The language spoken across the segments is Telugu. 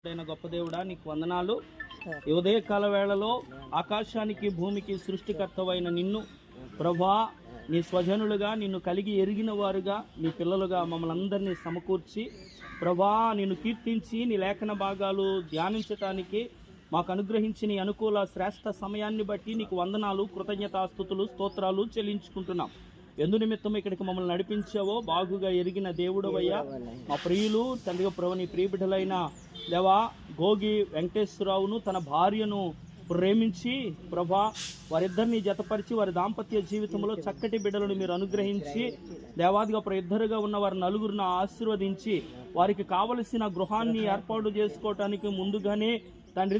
గొప్ప దేవుడా నీకు వందనాలు. ఈ ఉదయకాల వేళలో ఆకాశానికి భూమికి సృష్టికర్తవైన నిన్ను ప్రభా, నీ స్వజనులుగా నిన్ను కలిగి ఎరిగిన వారుగా నీ పిల్లలుగా మమ్మల్ని అందరినీ సమకూర్చి ప్రభా నిన్ను కీర్తించి నీ లేఖన భాగాలు ధ్యానించటానికి మాకు అనుగ్రహించి నీ అనుకూల శ్రేష్ఠ సమయాన్ని బట్టి నీకు వందనాలు, కృతజ్ఞతాస్తుతులు, స్తోత్రాలు చెల్లించుకుంటున్నాం. ఎందు నిమిత్తం ఇక్కడికి మమ్మల్ని నడిపించావో బాగుగా ఎరిగిన దేవుడవయ్యా. మా ప్రియులు తండ్రిగా ప్రభు నీ ప్రియబిడ్డలైన దేవా గోగి వెంకటేశ్వరరావును తన భార్యను ప్రేమించి ప్రభా వారిద్దరిని జతపరిచి వారి దాంపత్య జీవితంలో చక్కటి బిడ్డలను మీరు అనుగ్రహించి దేవాదిగా ఇద్దరుగా ఉన్న వారి నలుగురిని ఆశీర్వదించి వారికి కావలసిన గృహాన్ని ఏర్పాటు చేసుకోవటానికి ముందుగానే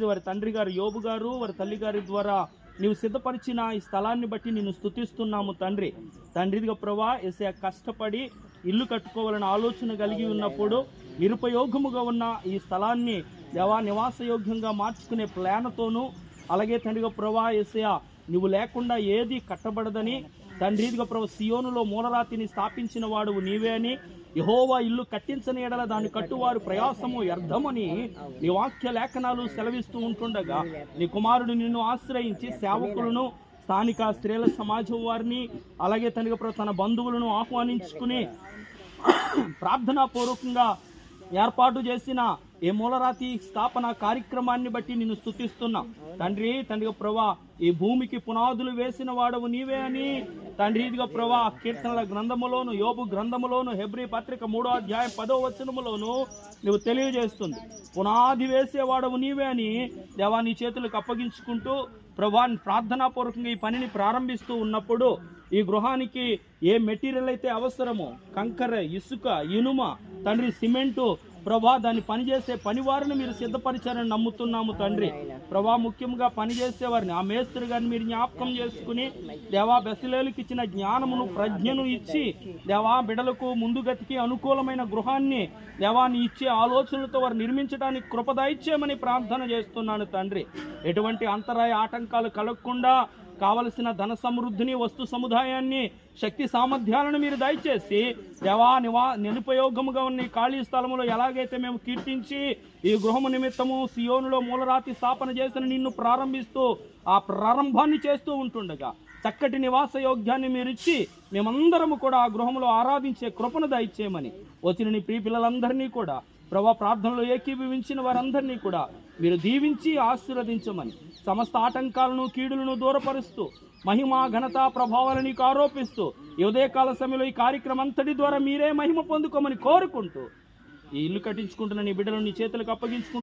వారి తండ్రి గారు యోబు గారు వారి తల్లి గారి ద్వారా నీవు సిద్ధపరిచిన ఈ స్థలాన్ని బట్టి నిన్ను స్తుతిస్తున్నాము తండ్రిదిగా ప్రభా యేసయ్య కష్టపడి ఇల్లు కట్టుకోవాలని ఆలోచన కలిగి ఉన్నప్పుడు నిరుపయోగముగా ఉన్న ఈ స్థలాన్ని దేవా నివాసయోగ్యంగా మార్చుకునే ప్లాన్తోనూ అలాగే తండ్రిగా ప్రభా యేసయ్య నువ్వు లేకుండా ఏది కట్టబడదని తండ్రిదిగా ప్రభు సియోనులో మూలరాతిని స్థాపించిన వాడు నీవే అని యెహోవా ఇల్లు కట్టించని ఎడల దాన్ని కట్టువారు ప్రయాసము వ్యర్థమని నీ వాక్య లేఖనాలు సెలవిస్తూ ఉంటుండగా నీ కుమారుడు నిన్ను ఆశ్రయించి సేవకులను స్థానిక స్త్రీల సమాజం వారిని అలాగే తన బంధువులను ఆహ్వానించుకుని ప్రార్థనాపూర్వకంగా ఏర్పాటు చేసిన ఏ మూలరాతి స్థాపన కార్యక్రమాన్ని బట్టి నిన్ను స్తుతిస్తున్నాం తండ్రిగా ప్రభా ఈ భూమికి పునాదులు వేసిన వాడవు నీవే అని తండ్రిగా ప్రభా కీర్తనల గ్రంథములోను యోబు గ్రంథములోను హెబ్రీ పత్రిక 3వ అధ్యాయం 10వ వచనములోను నువ్వు తెలియజేస్తుంది. పునాది వేసేవాడవు నీవే అని దేవా నీ చేతులకు అప్పగించుకుంటూ ప్రభా ప్రార్థనాపూర్వకంగా ఈ పనిని ప్రారంభిస్తూ ఉన్నప్పుడు ఈ గృహానికి ఏ మెటీరియల్ అయితే అవసరమో కంకర, ఇసుక, ఇనుమ, తండ్రి సిమెంటు ప్రభా దాన్ని పనిచేసే పనివారిని మీరు సిద్ధపరిచారని నమ్ముతున్నాము తండ్రి. ప్రభా ముఖ్యంగా పనిచేసేవారిని ఆ మేస్త్రి గారిని మీరు జ్ఞాపకం చేసుకుని దేవా బెసలేలుకి ఇచ్చిన జ్ఞానమును ప్రజ్ఞను ఇచ్చి దేవా బిడలకు ముందుగతికి అనుకూలమైన గృహాన్ని దేవాన్ని ఇచ్చే ఆలోచనలతో వారు నిర్మించడానికి కృప దయచేయమని ప్రార్థన చేస్తున్నాను తండ్రి. ఎటువంటి అంతరాయ ఆటంకాలు కలగకుండా కావలసిన ధన సమృద్ధిని, వస్తు సముదాయాన్ని, శక్తి సామర్థ్యాలను మీరు దయచేసి దేవా నిరుపయోగముగా ఉన్న ఈ ఖాళీ స్థలములో ఎలాగైతే మేము కీర్తించి ఈ గృహము నిమిత్తము సియోనులో మూలరాతి స్థాపన చేసిన నిన్ను ప్రారంభిస్తూ ఆ ప్రారంభాన్ని చేస్తూ ఉంటుండగా చక్కటి నివాస యోగ్యాన్ని మీరు ఇచ్చి మేమందరము కూడా ఆ గృహంలో ఆరాధించే కృపను దయచేయమని వచ్చిన నీ ప్రియ పిల్లలందరినీ కూడా ప్రభా ప్రార్థనలో ఏకీభవించిన వారందరినీ కూడా మీరు దీవించి ఆశీర్వదించమని సమస్త ఆటంకాలను, కీడులను దూరపరుస్తూ మహిమ, ఘనత, ప్రభావాలను నీకు ఆరోపిస్తూ ఈ ఉదయకాల సమయంలో ఈ కార్యక్రమం అంతటి ద్వారా మీరే మహిమ పొందుకోమని కోరుకుంటూ ఈ ఇల్లు కట్టించుకుంటున్న నీ బిడ్డలను నీ చేతులకు అప్పగించుకుంటూ